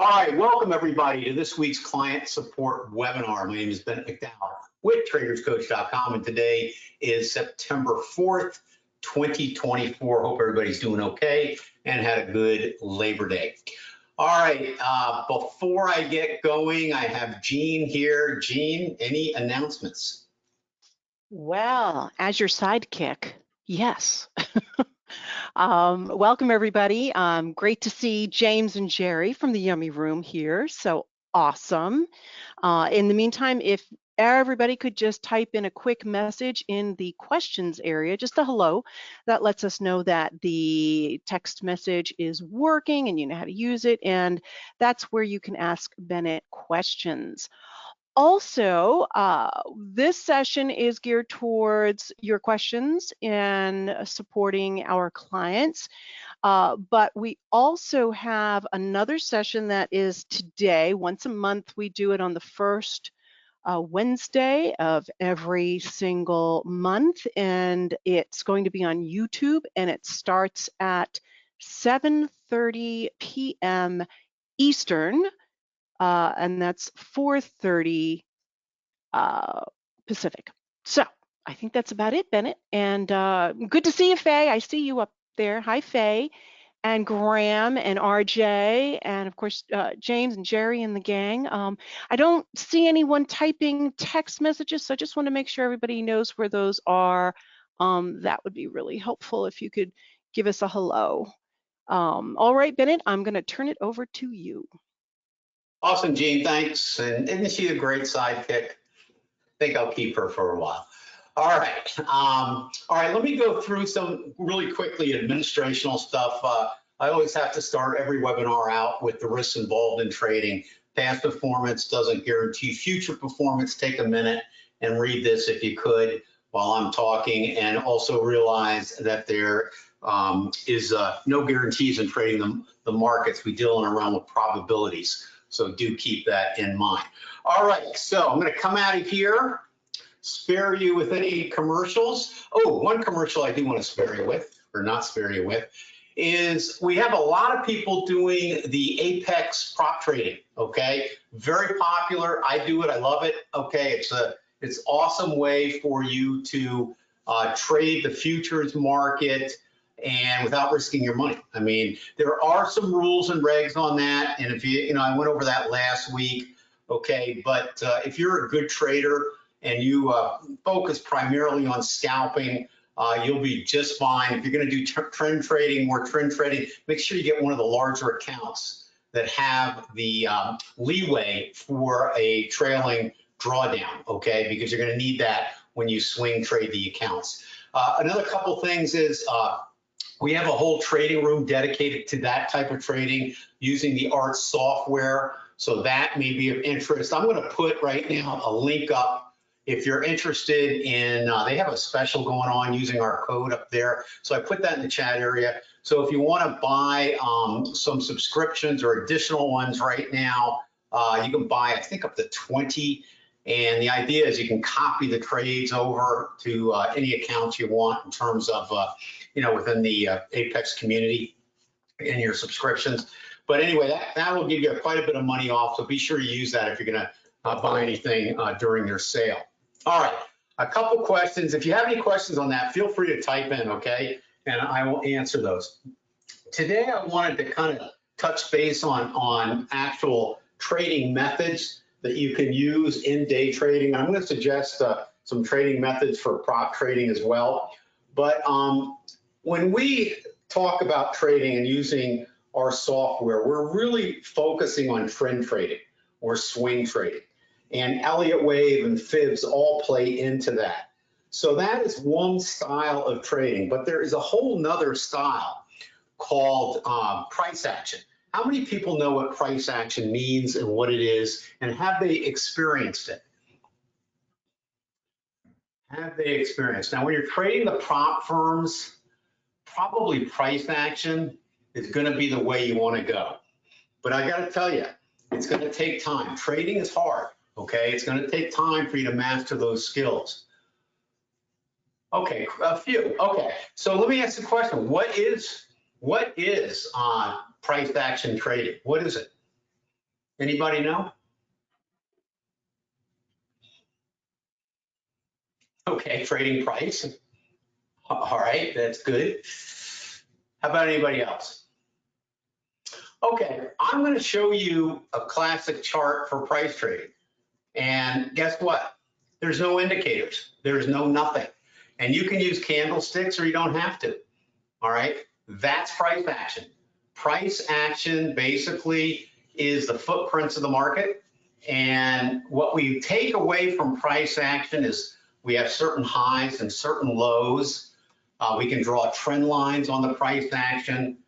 All right, welcome everybody to this week's client support webinar. My name is Bennett McDowell with TradersCoach.com, and today is September 4th, 2024. Hope everybody's doing okay and had a good Labor Day. All right, before I get going, I have Jean here. Jean, any announcements? Well, as your sidekick, yes. Welcome everybody. Great to see James and Jerry from the Yummy Room here. So awesome. In the meantime, if everybody could just type in a quick message in the questions area, just a hello, that lets us know that the text message is working and you know how to use it. And that's where you can ask Bennett questions. Also, this session is geared towards your questions and supporting our clients. But we also have another session that is today. Once a month, we do it on the first Wednesday of every single month, and it's going to be on YouTube, and it starts at 7:30 p.m. Eastern. And that's 4:30 Pacific. So I think that's about it, Bennett. And good to see you, Faye. I see you up there. Hi, Faye, and Graham, and RJ, and of course, James and Jerry and the gang. I don't see anyone typing text messages, so I just want to make sure everybody knows where those are. That would be really helpful if you could give us a hello. All right, Bennett, I'm going to turn it over to you. Awesome, Jean, thanks. And isn't she a great sidekick? I think I'll keep her for a while. All right, let me go through some really quickly administrational stuff. I always have to start every webinar out with the risks involved in trading. Past performance doesn't guarantee future performance. Take a minute and read this if you could while I'm talking, and also realize that there is no guarantees in trading the markets. We deal in a realm of probabilities. So do keep that in mind. All right, so I'm going to come out of here, spare you with any commercials. Oh, one commercial I do want to spare you with, or not spare you with, is we have a lot of people doing the Apex prop trading, okay? Very popular. I do it. I love it. Okay, it's awesome way for you to trade the futures market and without risking your money. I mean, there are some rules and regs on that, and if I went over that last week, okay, but if you're a good trader and you focus primarily on scalping, you'll be just fine. If you're gonna do trend trading, more trend trading, make sure you get one of the larger accounts that have the leeway for a trailing drawdown, okay, because you're gonna need that when you swing trade the accounts. Another couple things is, we have a whole trading room dedicated to that type of trading using the ART software, so that may be of interest. I'm going to put right now a link up if you're interested in, they have a special going on using our code up there. So I put that in the chat area. So if you want to buy some subscriptions or additional ones right now, you can buy, I think, up to 20. And the idea is you can copy the trades over to any accounts you want in terms of, within the Apex community in your subscriptions. But anyway, that will give you quite a bit of money off. So be sure to use that if you're going to buy anything during your sale. All right, a couple questions. If you have any questions on that, feel free to type in, okay? And I will answer those. Today, I wanted to kind of touch base on actual trading methods that you can use in day trading. I'm going to suggest some trading methods for prop trading as well. But when we talk about trading and using our software, we're really focusing on trend trading or swing trading. And Elliott wave and fibs all play into that. So that is one style of trading, but there is a whole nother style called price action. How many people know what price action means and what it is, and have they experienced it? Have they experienced? Now, when you're trading the prop firms, probably price action is going to be the way you want to go. But I got to tell you, it's going to take time. Trading is hard, okay? It's going to take time for you to master those skills. Okay, a few. Okay, so let me ask the question: what is price action trading? What is it? Anybody know? Okay, trading price. All right, that's good. How about anybody else? Okay, I'm going to show you a classic chart for price trading. And guess what? There's no indicators. There's no nothing. And you can use candlesticks or you don't have to. All right, that's price action. Price action basically is the footprints of the market. And what we take away from price action is we have certain highs and certain lows. We can draw trend lines on the price action.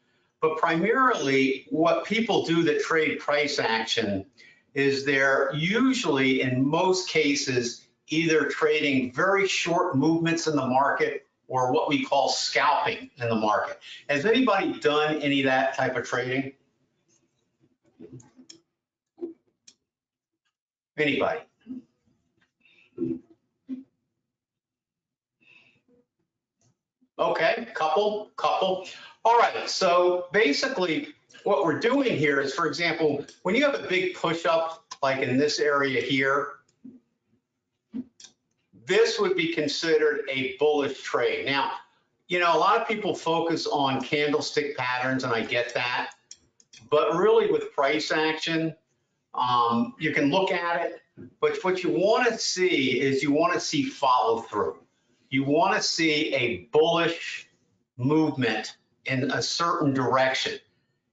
But primarily, what people do that trade price action is they're usually, in most cases, either trading very short movements in the market or what we call scalping in the market. Has anybody done any of that type of trading? Anybody? Okay, couple. All right, so basically what we're doing here is, for example, when you have a big push up, like in this area here, this would be considered a bullish trade. Now, you know, a lot of people focus on candlestick patterns, and I get that, but really with price action, you can look at it, but what you want to see is you want to see follow through. You want to see a bullish movement in a certain direction.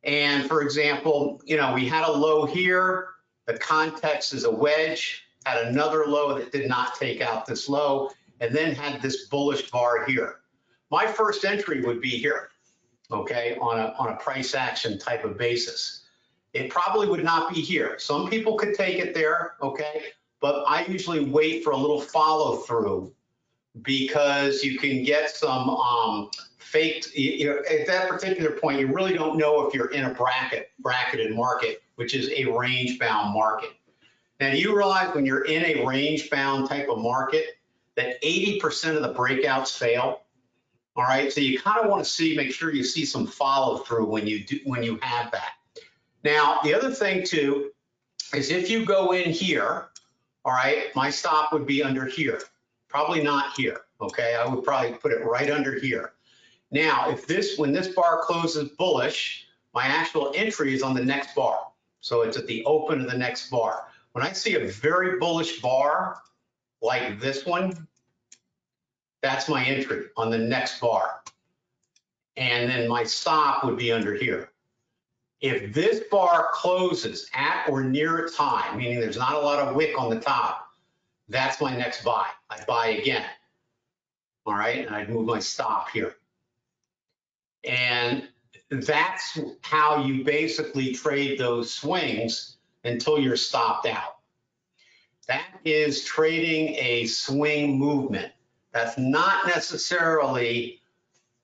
And for example, you know, we had a low here, the context is a wedge, had another low that did not take out this low, and then had this bullish bar here. My first entry would be here, okay, on a price action type of basis. It probably would not be here. Some people could take it there, okay, but I usually wait for a little follow through because you can get some faked, you know, at that particular point, you really don't know if you're in a bracketed market, which is a range bound market. Now, do you realize when you're in a range bound type of market that 80% of the breakouts fail? All right, so you kind of want to make sure you see some follow through when you have that. Now, the other thing too is if you go in here, all right, my stop would be under here, probably not here, okay? I would probably put it right under here. Now, when this bar closes bullish, my actual entry is on the next bar. So it's at the open of the next bar. When I see a very bullish bar like this one, that's my entry on the next bar. And then my stop would be under here. If this bar closes at or near its high, meaning there's not a lot of wick on the top, that's my next buy. I buy again. All right, and I'd move my stop here. And that's how you basically trade those swings until you're stopped out. That is trading a swing movement. That's not necessarily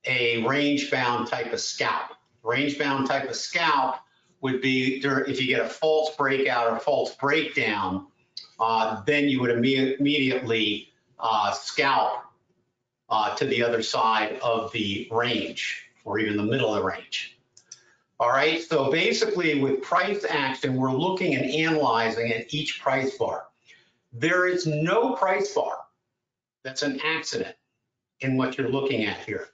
a range-bound type of scalp. Range-bound type of scalp would be if you get a false breakout or false breakdown, then you would immediately scalp to the other side of the range or even the middle of the range. All right, so basically with price action, we're looking and analyzing at each price bar. There is no price bar that's an accident in what you're looking at here.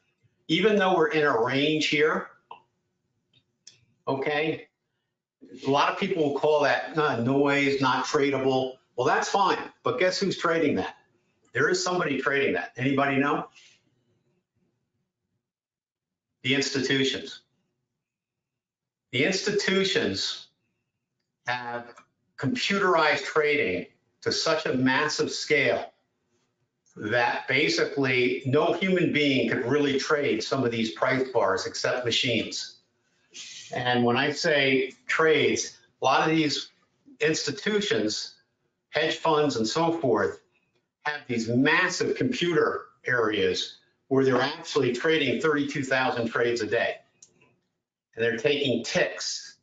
Even though we're in a range here, okay, a lot of people will call that noise, not tradable. Well, that's fine, but guess who's trading that? There is somebody trading that. Anybody know? The institutions. The institutions have computerized trading to such a massive scale that basically no human being could really trade some of these price bars except machines. And when I say trades, a lot of these institutions, hedge funds and so forth, have these massive computer areas where they're actually trading 32,000 trades a day. And they're taking ticks.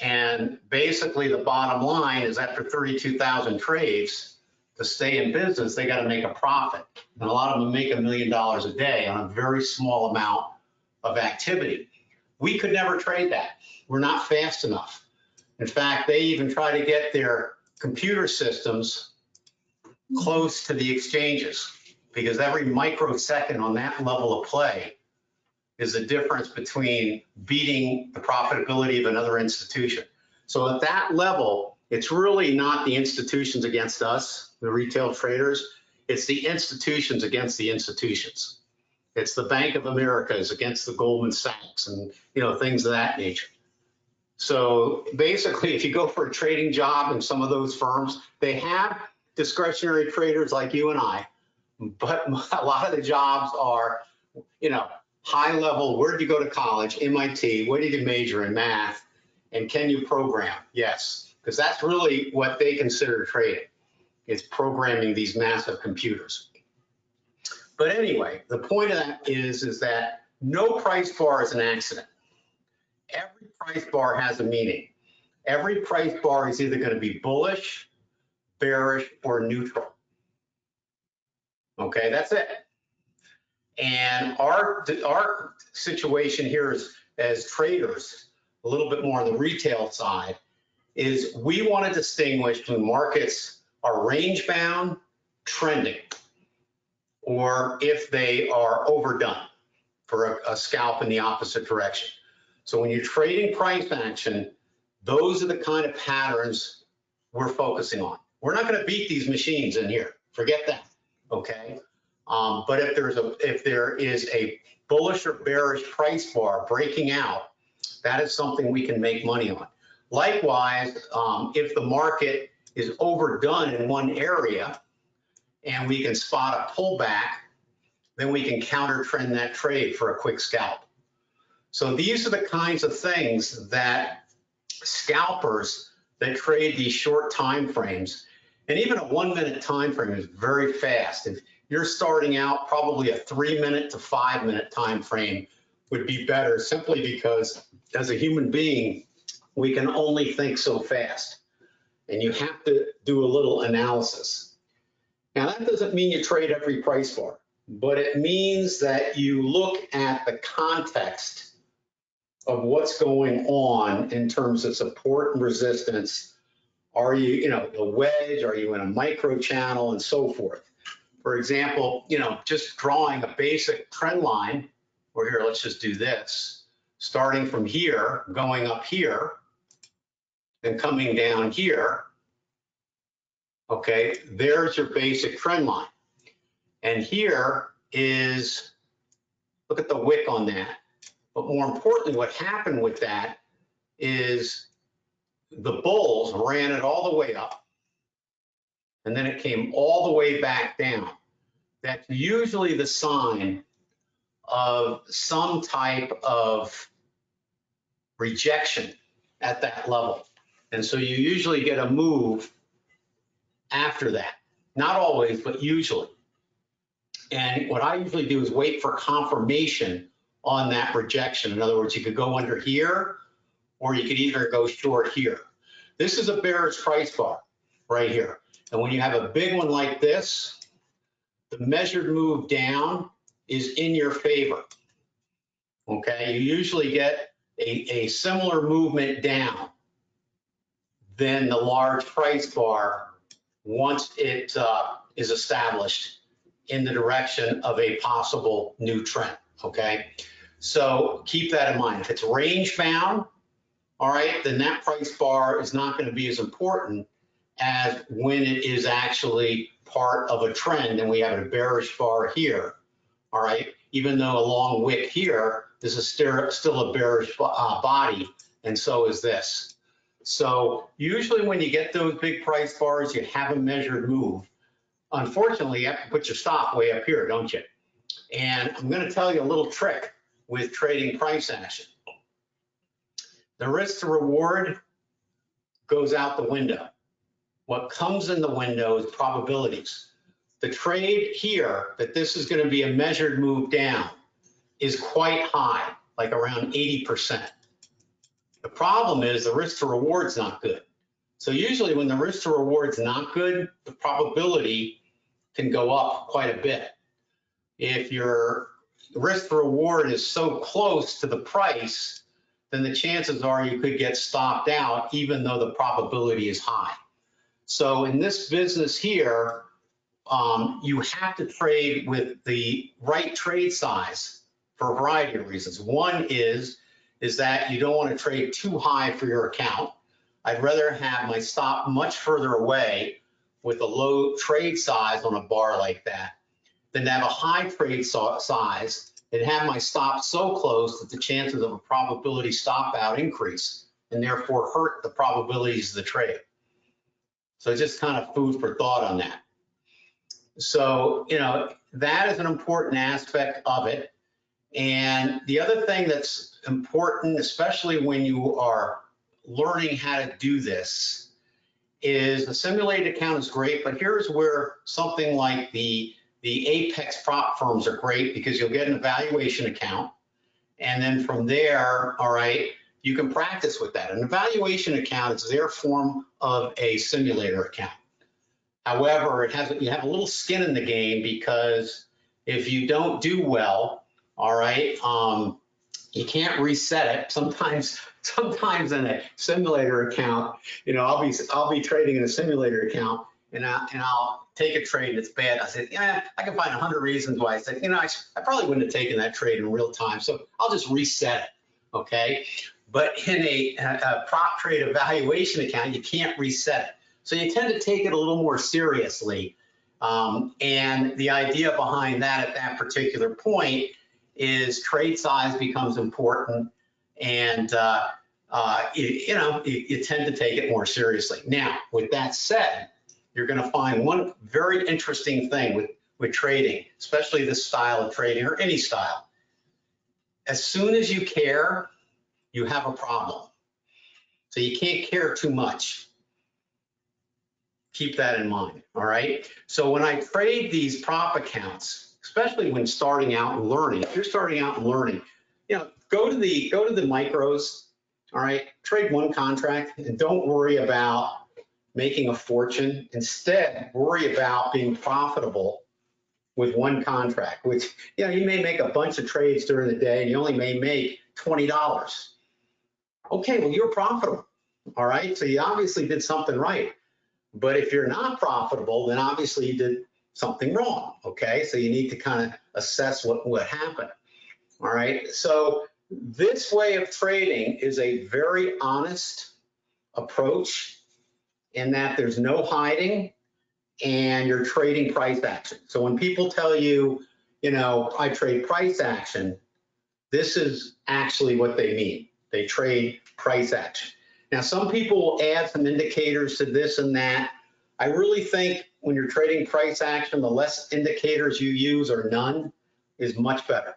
And basically the bottom line is after 32,000 trades, to stay in business, they got to make a profit. And a lot of them make $1 million a day on a very small amount of activity. We could never trade that. We're not fast enough. In fact, they even try to get their computer systems close to the exchanges, because every microsecond on that level of play is the difference between beating the profitability of another institution. So at that level, it's really not the institutions against us, the retail traders, it's the institutions against the institutions. It's the Bank of America's against the Goldman Sachs and things of that nature. So basically, if you go for a trading job in some of those firms, they have discretionary traders like you and I, but a lot of the jobs are, high level. Where did you go to college? MIT. What did you major in? Math. And can you program? Yes, because that's really what they consider trading. It's programming these massive computers. But anyway, the point of that is that no price bar is an accident. Every price bar has a meaning. Every price bar is either going to be bullish, bearish, or neutral. Okay, that's it. And our situation here is, as traders, a little bit more on the retail side, is we want to distinguish between markets are range bound, trending, or if they are overdone for a scalp in the opposite direction. So when you're trading price action, those are the kind of patterns we're focusing on. We're not going to beat these machines in here. Forget that. Okay. But if there is a bullish or bearish price bar breaking out, that is something we can make money on. Likewise, if the market is overdone in one area and we can spot a pullback, then we can counter trend that trade for a quick scalp. So these are the kinds of things that scalpers that trade these short time frames, and even a 1 minute time frame is very fast. If you're starting out, probably a 3 minute to 5 minute time frame would be better, simply because as a human being, we can only think so fast, and you have to do a little analysis. Now, that doesn't mean you trade every price bar, but it means that you look at the context of what's going on in terms of support and resistance. Are you, the wedge? Are you in a micro channel and so forth? For example, just drawing a basic trend line, or here, let's just do this, starting from here, going up here, and coming down here. Okay, there's your basic trend line. And here is, look at the wick on that. But more importantly, what happened with that is the bulls ran it all the way up, and then it came all the way back down. That's usually the sign of some type of rejection at that level. And so you usually get a move after that. Not always, but usually. And what I usually do is wait for confirmation on that rejection. In other words, you could go under here, or you could either go short here. This is a bearish price bar right here. And when you have a big one like this, the measured move down is in your favor. Okay, you usually get a similar movement down than the large price bar once it is established in the direction of a possible new trend. Okay, so keep that in mind. If it's range bound, all right, then that price bar is not going to be as important as when it is actually part of a trend and we have a bearish bar here. All right, even though a long wick here, this is still a bearish body, and so is this. So usually when you get those big price bars, you have a measured move. Unfortunately, you have to put your stop way up here, don't you? And I'm going to tell you a little trick with trading price action. The risk to reward goes out the window. What comes in the window is probabilities. The trade here, that this is going to be a measured move down, is quite high, like around 80%. The problem is the risk to reward is not good. So usually when the risk to reward is not good, the probability can go up quite a bit. If your risk to reward is so close to the price then the chances are you could get stopped out even though the probability is high. So in this business here, you have to trade with the right trade size for a variety of reasons. One is that you don't want to trade too high for your account. I'd rather have my stop much further away with a low trade size on a bar like that than to have a high trade size and have my stop so close that the chances of a probability stop out increase and therefore hurt the probabilities of the trade. So just kind of food for thought on that. So, that is an important aspect of it. And the other thing that's important, especially when you are learning how to do this, is the simulated account is great, but here's where something like the Apex prop firms are great, because you'll get an evaluation account. And then from there, all right, you can practice with that. An evaluation account is their form of a simulator account. However, you have a little skin in the game, because if you don't do well, all right, you can't reset it. Sometimes in a simulator account, I'll be trading in a simulator account, and I'll take a trade that's bad. I said, yeah, I can find 100 reasons why. I said, I probably wouldn't have taken that trade in real time, so I'll just reset it, okay? But in a prop trade evaluation account, you can't reset it. So you tend to take it a little more seriously. And the idea behind that at that particular point is trade size becomes important, and you tend to take it more seriously. Now, with that said, you're going to find one very interesting thing with trading, especially this style of trading or any style. As soon as you care, you have a problem. So you can't care too much. Keep that in mind, all right? So when I trade these prop accounts, especially when starting out and learning, if you're starting out and learning, go to the micros, all right? Trade one contract and don't worry about making a fortune. Instead, worry about being profitable with one contract, which, you may make a bunch of trades during the day and you only may make $20. Okay, well, you're profitable, all right? So you obviously did something right. But if you're not profitable, then obviously you did something wrong, okay? So you need to kind of assess what happened, all right? So this way of trading is a very honest approach, in that there's no hiding and you're trading price action. So when people tell you, I trade price action, this is actually what they mean. They trade price action. Now, some people will add some indicators to this and that. I really think when you're trading price action, the less indicators you use, or none, is much better.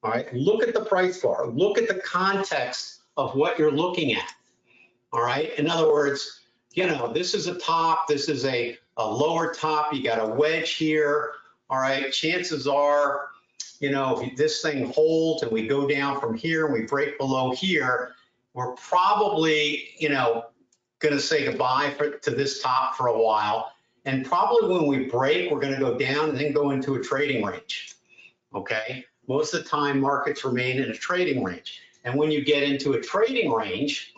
All right, look at the price bar. Look at the context of what you're looking at. All right, in other words, this is a top, this is a lower top, you got a wedge here. All right, chances are, if this thing holds and we go down from here and we break below here, we're probably, going to say goodbye to this top for a while. And probably when we break, we're going to go down and then go into a trading range. Okay. Most of the time, markets remain in a trading range. And when you get into a trading range,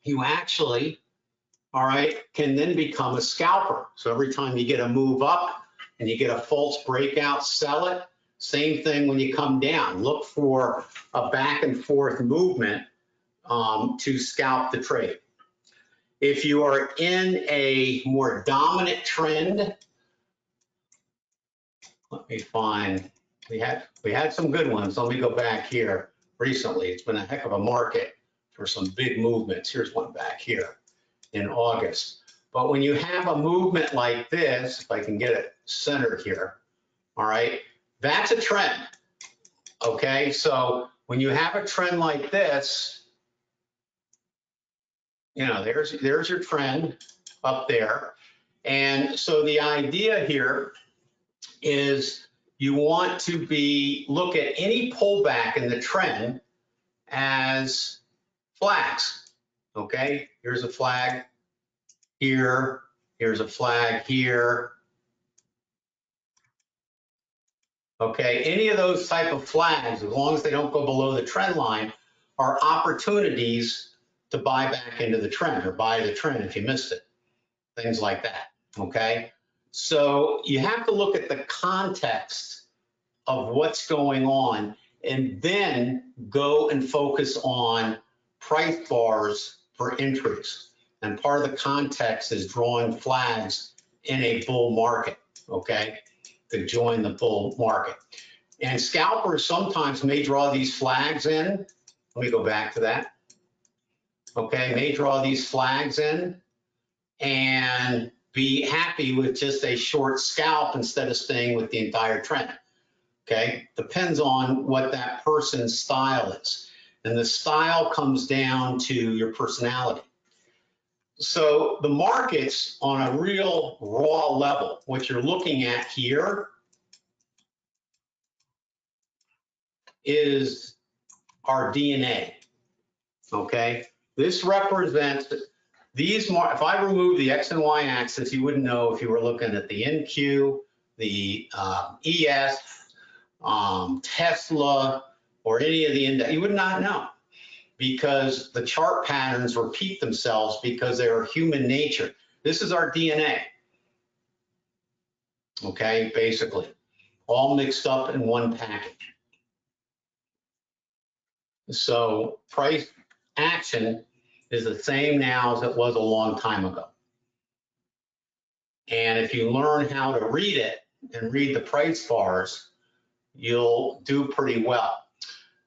you actually, all right, can then become a scalper. So every time you get a move up and you get a false breakout, sell it. Same thing when you come down. Look for a back and forth movement to scalp the trade. If you are in a more dominant trend, let me find, we had some good ones. Let me go back here recently. It's been a heck of a market for some big movements. Here's one back here in August. But when you have a movement like this, if I can get it centered here, all right, that's a trend. Okay, so when you have a trend like this, there's your trend up there. And so the idea here is you want to look at any pullback in the trend as flags. Okay, here's a flag here, here's a flag here. Okay, any of those type of flags, as long as they don't go below the trend line, are opportunities to buy back into the trend or buy the trend if you missed it, things like that, okay? So you have to look at the context of what's going on and then go and focus on price bars for entries. And part of the context is drawing flags in a bull market, okay, to join the bull market. And scalpers sometimes may draw these flags in. Let me go back to that. Okay, may draw these flags in and be happy with just a short scalp instead of staying with the entire trend. Okay, depends on what that person's style is. And the style comes down to your personality. So the markets on a real raw level, what you're looking at here is our DNA, okay? This represents these, if I remove the X and Y axis, you wouldn't know if you were looking at the NQ, the ES, Tesla, or any of the index, you would not know because the chart patterns repeat themselves because they are human nature. This is our DNA, okay, basically, all mixed up in one package. So price action is the same now as it was a long time ago. And if you learn how to read it and read the price bars, you'll do pretty well.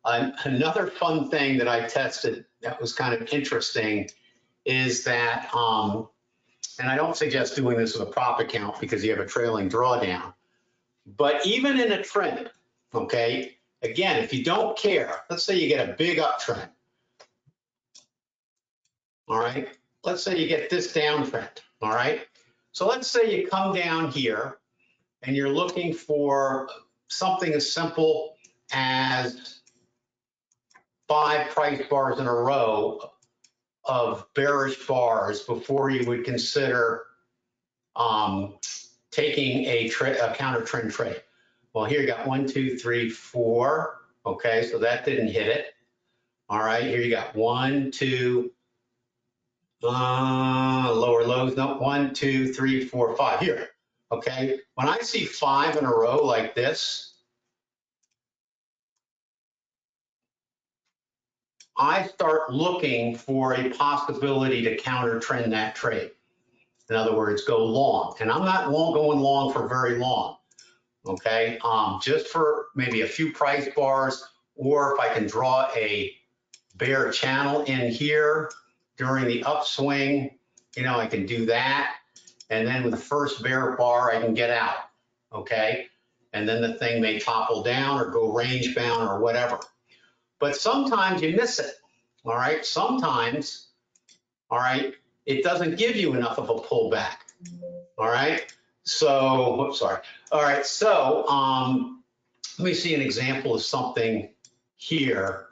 Another fun thing that I tested that was kind of interesting is that, and I don't suggest doing this with a prop account because you have a trailing drawdown, but even in a trend, okay, again, if you don't care, let's say you get a big uptrend, all right, let's say you get this downtrend, all right, so let's say you come down here and you're looking for something as simple as 5 price bars in a row of bearish bars before you would consider taking a counter trend trade. Well, here you got 1, 2, 3, 4. Okay, so that didn't hit it. All right, here you got 1, 2, lower lows. No, 1, 2, 3, 4, 5. Here. Okay, when I see 5 in a row like this, I start looking for a possibility to counter trend that trade. In other words, go long. And I'm not going long for very long, okay? Just for maybe a few price bars, or if I can draw a bear channel in here during the upswing, you know, I can do that. And then with the first bear bar, I can get out, okay? And then the thing may topple down or go range bound or whatever. But sometimes you miss it, all right? Sometimes, all right, it doesn't give you enough of a pullback, all right? So, whoops, sorry. All right, so let me see an example of something here.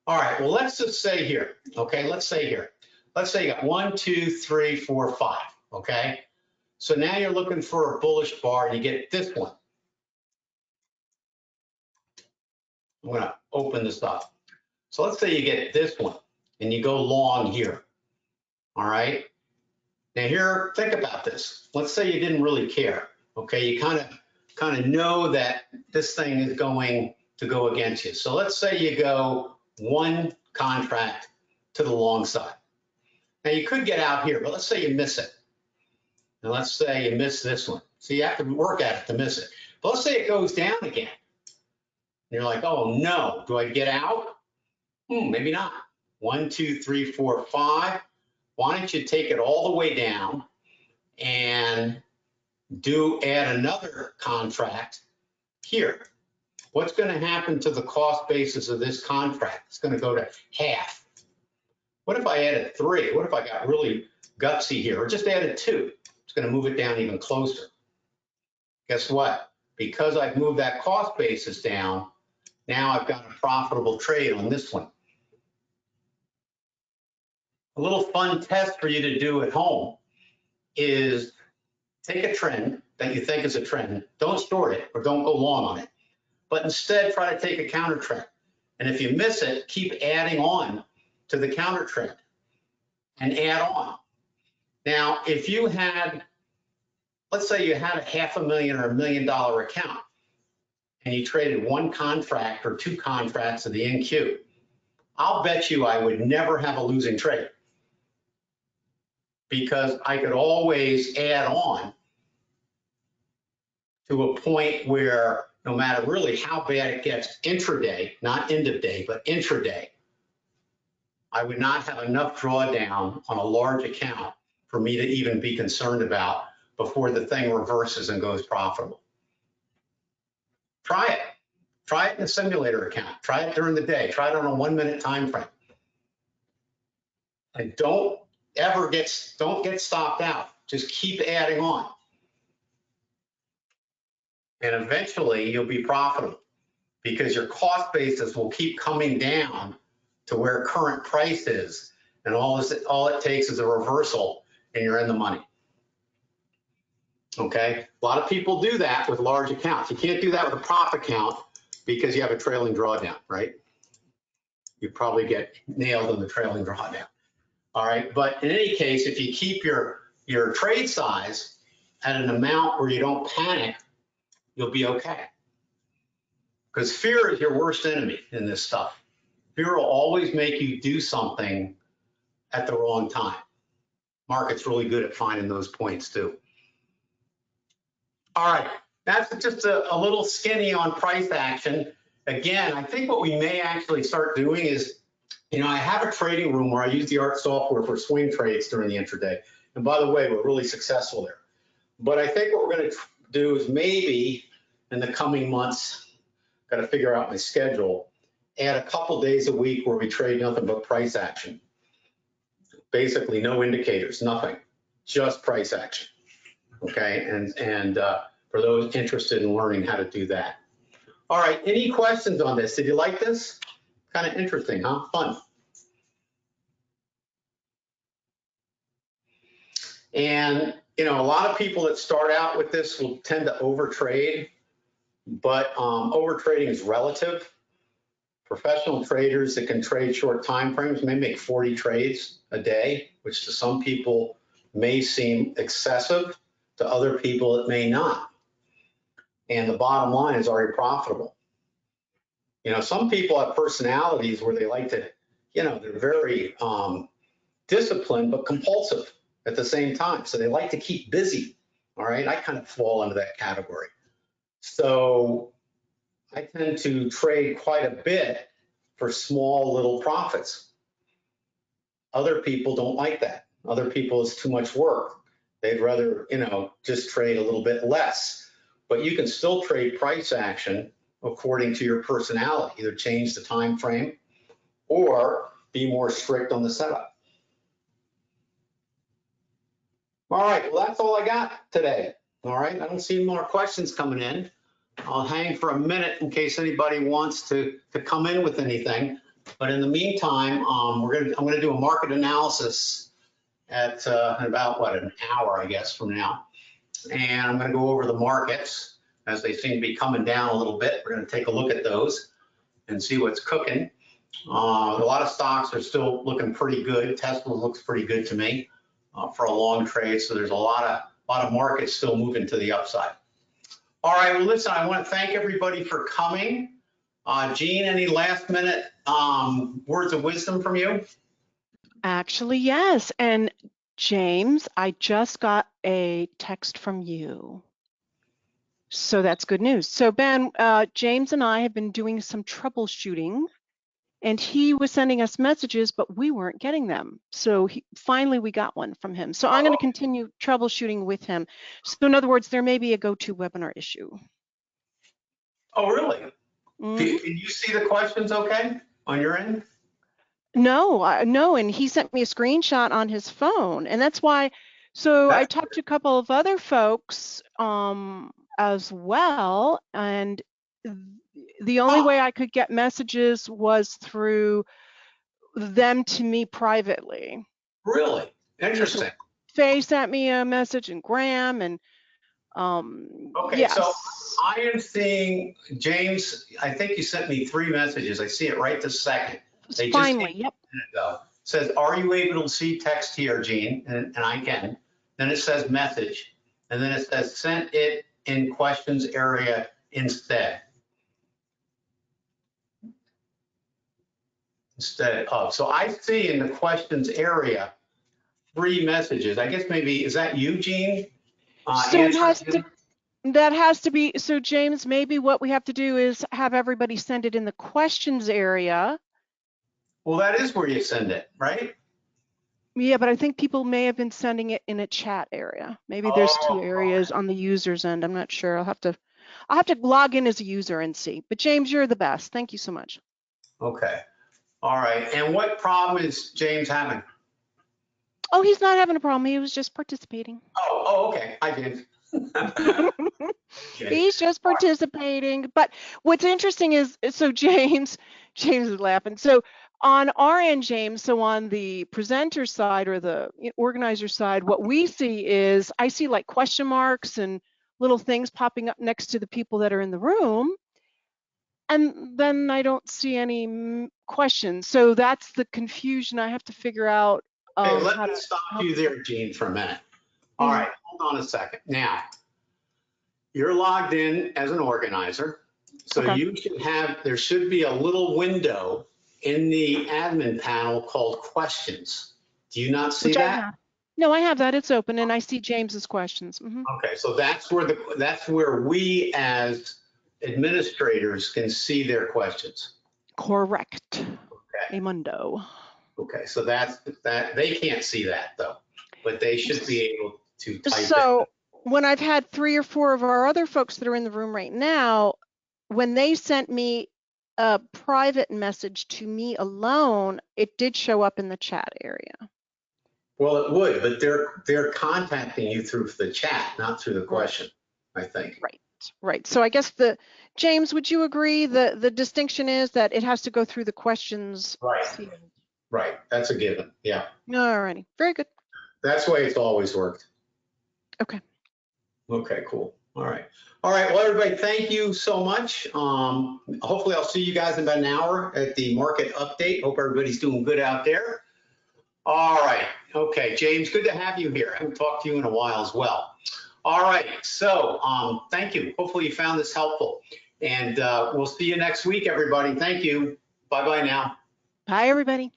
All right, well, let's just say here, okay, let's say here. Let's say you got 1, 2, 3, 4, 5, okay? So now you're looking for a bullish bar and you get this one. I'm gonna open this up. So let's say you get this one and you go long here, all right? Now here, think about this. Let's say you didn't really care, okay? You kind of know that this thing is going to go against you. So let's say you go one contract to the long side. Now you could get out here, but let's say you miss it. And let's say you miss this one. So you have to work at it to miss it. But let's say it goes down again. And you're like, oh no, do I get out? Maybe not. 1, 2, 3, 4, 5. Why don't you take it all the way down and add another contract here? What's going to happen to the cost basis of this contract? It's going to go to half. What if I added 3? What if I got really gutsy here, or just added 2? It's going to move it down even closer. Guess what? Because I've moved that cost basis down, now I've got a profitable trade on this one. A little fun test for you to do at home is take a trend that you think is a trend. Don't short it or don't go long on it, but instead try to take a counter trend. And if you miss it, keep adding on to the counter trend and add on. Now, if you had, let's say you had a $500,000 or $1 million account and you traded one contract or two contracts of the NQ, I'll bet you I would never have a losing trade because I could always add on to a point where no matter really how bad it gets intraday, not end of day, but intraday, I would not have enough drawdown on a large account for me to even be concerned about before the thing reverses and goes profitable. Try it. Try it in a simulator account. Try it during the day. Try it on a 1 minute time frame. And don't get stopped out. Just keep adding on. And eventually you'll be profitable because your cost basis will keep coming down to where current price is. And all it takes is a reversal and you're in the money. Okay, a lot of people do that with large accounts. You can't do that with a prop account because you have a trailing drawdown, right? You probably get nailed on the trailing drawdown. All right, but in any case, if you keep your trade size at an amount where you don't panic, you'll be okay. Because fear is your worst enemy in this stuff. Fear will always make you do something at the wrong time. Market's really good at finding those points too. All right, that's just a little skinny on price action. Again, I think what we may actually start doing is, I have a trading room where I use the ART software for swing trades during the intraday. And by the way, we're really successful there. But I think what we're going to do is maybe in the coming months, got to figure out my schedule, add a couple days a week where we trade nothing but price action. Basically no indicators, nothing, just price action. Okay, and for those interested in learning how to do that. All right, any questions on this? Did you like this? Kind of interesting, huh? Fun. And a lot of people that start out with this will tend to overtrade, but overtrading is relative. Professional traders that can trade short time frames may make 40 trades a day, which to some people may seem excessive. To other people, it may not. And the bottom line is, are you profitable? Some people have personalities where they like to, they're very disciplined but compulsive at the same time. So they like to keep busy. All right, I kind of fall into that category. So I tend to trade quite a bit for small little profits. Other people don't like that. Other people, it's too much work. They'd rather, just trade a little bit less. But you can still trade price action according to your personality. Either change the time frame or be more strict on the setup. All right, well, that's all I got today. All right, I don't see more questions coming in. I'll hang for a minute in case anybody wants to come in with anything. But in the meantime, I'm gonna do a market analysis at about an hour, I guess, from now. And I'm gonna go over the markets as they seem to be coming down a little bit. We're gonna take a look at those and see what's cooking. A lot of stocks are still looking pretty good. Tesla looks pretty good to me for a long trade. So there's a lot of markets still moving to the upside. All right, well, listen, I want to thank everybody for coming. Jean, any last minute words of wisdom from you? Actually, yes. And James, I just got a text from you. So that's good news. So Ben, James and I have been doing some troubleshooting, and he was sending us messages, but we weren't getting them. So finally we got one from him. So I'm going to continue troubleshooting with him. So in other words, there may be a GoToWebinar issue. Oh, really? Mm-hmm. Can you see the questions okay on your end? No, no, and he sent me a screenshot on his phone, and that's why. So I talked to a couple of other folks as well, and the only way I could get messages was through them to me privately. Really? Interesting. Faye sent me a message, and Graham, and Okay, so Yes, I am seeing, James, I think you sent me 3 messages. I see it right this second. They just came finally, yep. a minute ago. Says, are you able to see text here, Gene? And I can. Then it says message. And then it says sent it in questions area instead. Instead of. So I see in the questions area 3 messages. I guess maybe, is that you, Gene? So it has Answering? to, that has to be, so James, maybe what we have to do is have everybody send it in the questions area. Well, that is where you send it, right? Yeah, but I think people may have been sending it in a chat area. Maybe there's 2 Oh, areas on the user's end. I'm not sure. I'll have to log in as a user and see. But James, you're the best. Thank you so much. okay. All right. And what problem is James having? Oh, he's not having a problem. He was just participating. Okay. I did. Okay. He's just participating. But what's interesting is, so James, James is laughing. So on our end, James, so on the presenter side or the organizer side, what we see is I see like question marks and little things popping up next to the people that are in the room. And then I don't see any questions. So that's the confusion. I have to figure out Okay, let how me to stop help. you there, Gene, for a minute. All Mhm. right, hold on a second. Now, you're logged in as an organizer. So Okay. you should have, there should be a little window in the admin panel called questions. Do you not see Which I that? have. No, I have that. It's open, and I see James's questions. Okay, so that's where we as administrators can see their questions. Correct. Okay. Amundo. Okay, so that they can't see that though, but they should be able to type it. So when I've had 3 or 4 of our other folks that are in the room right now, when they sent me a private message to me alone, it did show up in the chat area. Well, it would, but they're contacting you through the chat, not through the question, I think. Right. Right. So I guess James, would you agree that the distinction is that it has to go through the questions Right, field? right. That's a given. Yeah, All righty. Very good. that's the way it's always worked. Okay. Okay, cool. All right. All right. Well, everybody, thank you so much. Hopefully I'll see you guys in about an hour at the market update. Hope everybody's doing good out there. All right. Okay, James, good to have you here. I haven't talked to you in a while as well. All right. So thank you. Hopefully you found this helpful. And we'll see you next week, everybody. Thank you. Bye-bye now. Bye, everybody.